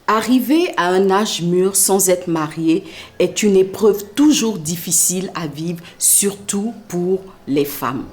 Arriver à un âge mûr sans être marié est une épreuve toujours difficile à vivre, surtout pour les femmes.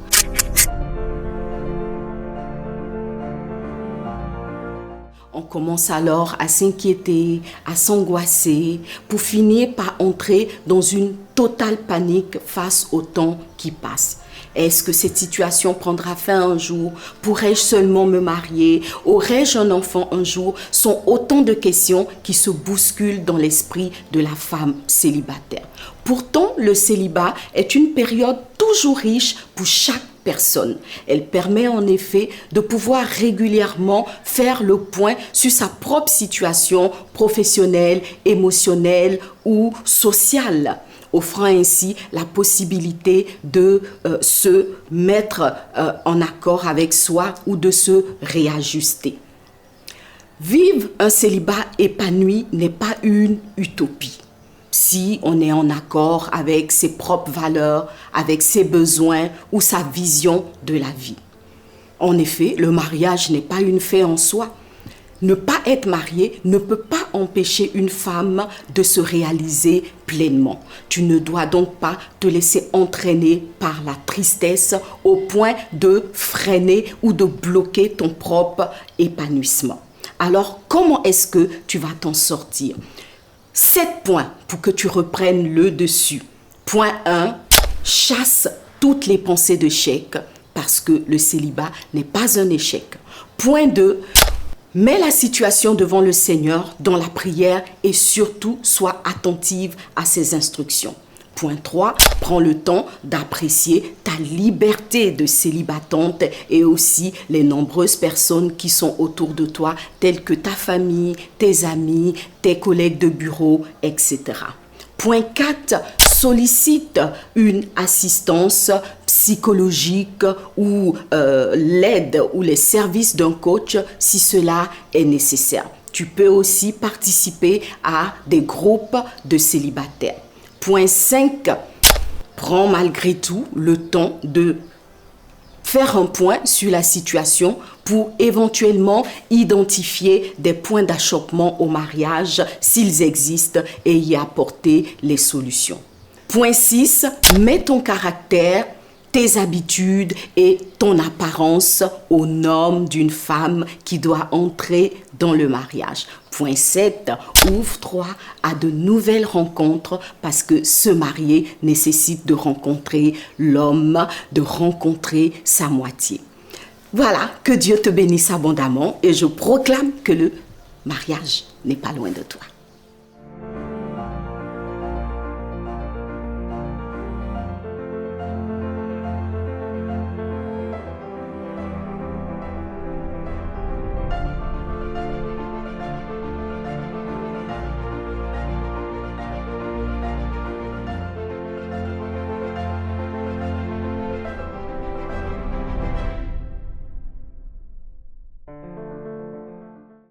On commence alors à s'inquiéter, à s'angoisser, pour finir par entrer dans une totale panique face au temps qui passe. Est-ce que cette situation prendra fin un jour? Pourrais-je seulement me marier? Aurais-je un enfant un jour? Sont autant de questions qui se bousculent dans l'esprit de la femme célibataire. Pourtant, le célibat est une période toujours riche pour chaque personne. Elle permet en effet de pouvoir régulièrement faire le point sur sa propre situation professionnelle, émotionnelle ou sociale, offrant ainsi la possibilité de se mettre en accord avec soi ou de se réajuster. Vivre un célibat épanoui n'est pas une utopie. Si on est en accord avec ses propres valeurs, avec ses besoins ou sa vision de la vie. En effet, le mariage n'est pas une fin en soi. Ne pas être marié ne peut pas empêcher une femme de se réaliser pleinement. Tu ne dois donc pas te laisser entraîner par la tristesse au point de freiner ou de bloquer ton propre épanouissement. Alors, comment est-ce que tu vas t'en sortir? 7 points pour que tu reprennes le dessus. Point 1, chasse toutes les pensées d'échec parce que le célibat n'est pas un échec. Point 2, mets la situation devant le Seigneur dans la prière et surtout sois attentive à ses instructions. Point 3, prends le temps d'apprécier ta liberté de célibatante et aussi les nombreuses personnes qui sont autour de toi, telles que ta famille, tes amis, tes collègues de bureau, etc. Point 4, sollicite une assistance psychologique ou l'aide ou les services d'un coach si cela est nécessaire. Tu peux aussi participer à des groupes de célibataires. Point 5, prends malgré tout le temps de faire un point sur la situation pour éventuellement identifier des points d'achoppement au mariage s'ils existent et y apporter les solutions. Point 6, mets ton caractère, tes habitudes et ton apparence aux normes d'une femme qui doit entrer dans le mariage. Point 7, ouvre-toi à de nouvelles rencontres parce que se marier nécessite de rencontrer l'homme, de rencontrer sa moitié. Voilà, que Dieu te bénisse abondamment et je proclame que le mariage n'est pas loin de toi.